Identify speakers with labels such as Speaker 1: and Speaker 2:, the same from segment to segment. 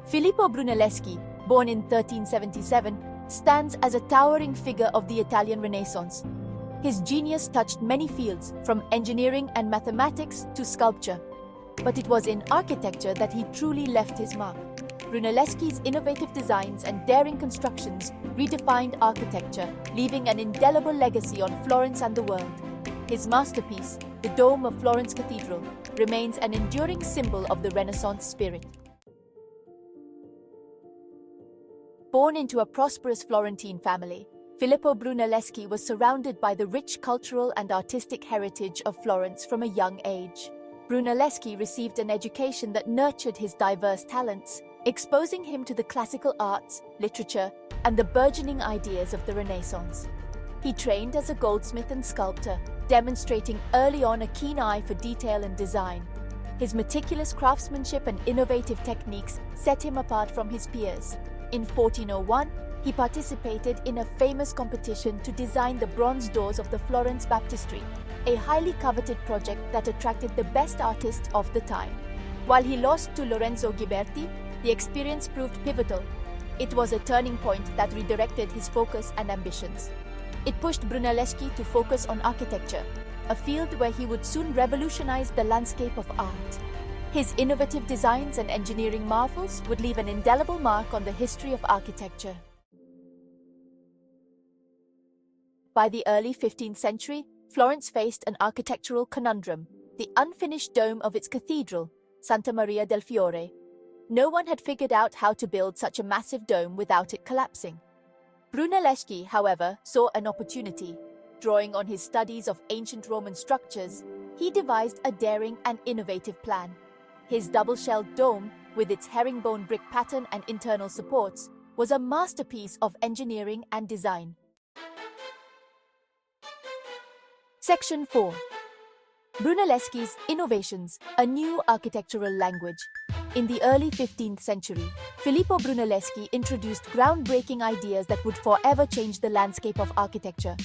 Speaker 1: Filippo Brunelleschi, born in 1377, stands as a towering figure of the Italian Renaissance. His genius touched many fields, from engineering and mathematics to sculpture. But it was in architecture that he truly left his mark. Brunelleschi's innovative designs and daring constructions redefined architecture, leaving an indelible legacy on Florence and the world. His masterpiece, the dome of Florence Cathedral, remains an enduring symbol of the Renaissance spirit. Born into a prosperous Florentine family, Filippo Brunelleschi was surrounded by the rich cultural and artistic heritage of Florence from a young age. Brunelleschi received an education that nurtured his diverse talents, exposing him to the classical arts, literature, and the burgeoning ideas of the Renaissance. He trained as a goldsmith and sculptor, demonstrating early on a keen eye for detail and design. His meticulous craftsmanship and innovative techniques set him apart from his peers. In 1401, he participated in a famous competition to design the bronze doors of the Florence Baptistery, a highly coveted project that attracted the best artists of the time. While he lost to Lorenzo Ghiberti, the experience proved pivotal. It was a turning point that redirected his focus and ambitions. It pushed Brunelleschi to focus on architecture, a field where he would soon revolutionize the landscape of art. His innovative designs and engineering marvels would leave an indelible mark on the history of architecture. By the early 15th century, Florence faced an architectural conundrum: the unfinished dome of its cathedral, Santa Maria del Fiore. No one had figured out how to build such a massive dome without it collapsing. Brunelleschi, however, saw an opportunity. Drawing on his studies of ancient Roman structures, he devised a daring and innovative plan. His double-shelled dome, with its herringbone brick pattern and internal supports, was a masterpiece of engineering and design. Section 4. Brunelleschi's Innovations, a New Architectural Language. In the early 15th century, Filippo Brunelleschi introduced groundbreaking ideas that would forever change the landscape of architecture.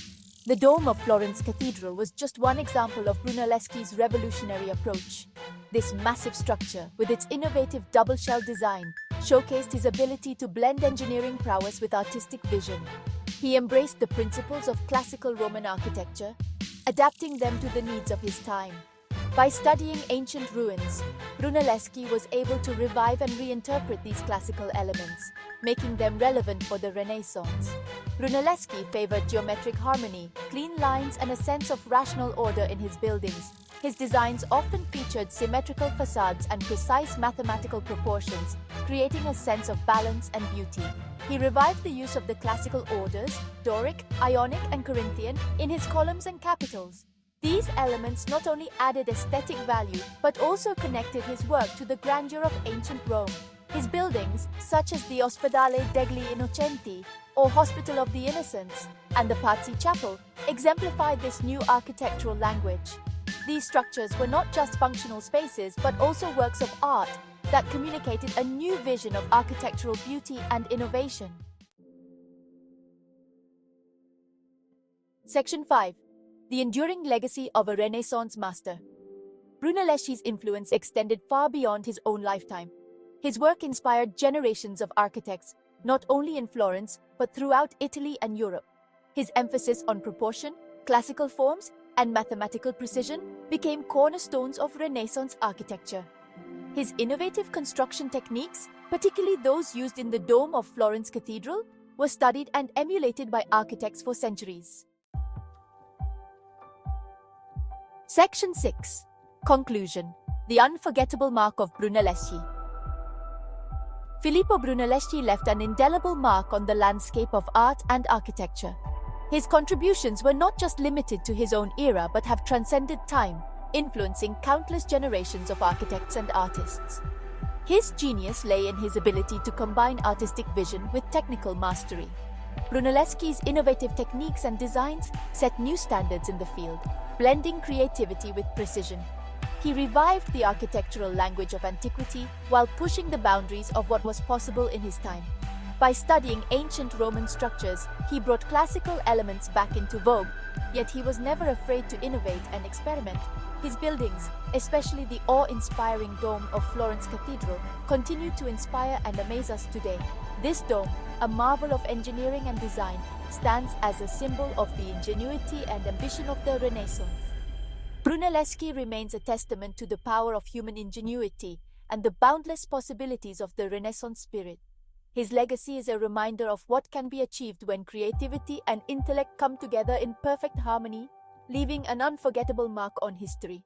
Speaker 1: The dome of Florence Cathedral was just one example of Brunelleschi's revolutionary approach. This massive structure, with its innovative double-shell design, showcased his ability to blend engineering prowess with artistic vision. He embraced the principles of classical Roman architecture, adapting them to the needs of his time. By studying ancient ruins, Brunelleschi was able to revive and reinterpret these classical elements, making them relevant for the Renaissance. Brunelleschi favored geometric harmony, clean lines, and a sense of rational order in his buildings. His designs often featured symmetrical facades and precise mathematical proportions, creating a sense of balance and beauty. He revived the use of the classical orders, Doric, Ionic, and Corinthian, in his columns and capitals. These elements not only added aesthetic value, but also connected his work to the grandeur of ancient Rome. His buildings, such as the Ospedale degli Innocenti, or Hospital of the Innocents, and the Pazzi Chapel, exemplified this new architectural language. These structures were not just functional spaces, but also works of art that communicated a new vision of architectural beauty and innovation. Section 5. The Enduring Legacy of a Renaissance Master. Brunelleschi's influence extended far beyond his own lifetime. His work inspired generations of architects, not only in Florence, but throughout Italy and Europe. His emphasis on proportion, classical forms, and mathematical precision became cornerstones of Renaissance architecture. His innovative construction techniques, particularly those used in the dome of Florence Cathedral, were studied and emulated by architects for centuries. Section 6. Conclusion. The unforgettable mark of Brunelleschi. Filippo Brunelleschi left an indelible mark on the landscape of art and architecture. His contributions were not just limited to his own era but have transcended time, influencing countless generations of architects and artists. His genius lay in his ability to combine artistic vision with technical mastery. Brunelleschi's innovative techniques and designs set new standards in the field, blending creativity with precision. He revived the architectural language of antiquity while pushing the boundaries of what was possible in his time. By studying ancient Roman structures, he brought classical elements back into vogue, yet he was never afraid to innovate and experiment. His buildings, especially the awe-inspiring dome of Florence Cathedral, continue to inspire and amaze us today. This dome, a marvel of engineering and design, stands as a symbol of the ingenuity and ambition of the Renaissance. Brunelleschi remains a testament to the power of human ingenuity and the boundless possibilities of the Renaissance spirit. His legacy is a reminder of what can be achieved when creativity and intellect come together in perfect harmony, leaving an unforgettable mark on history.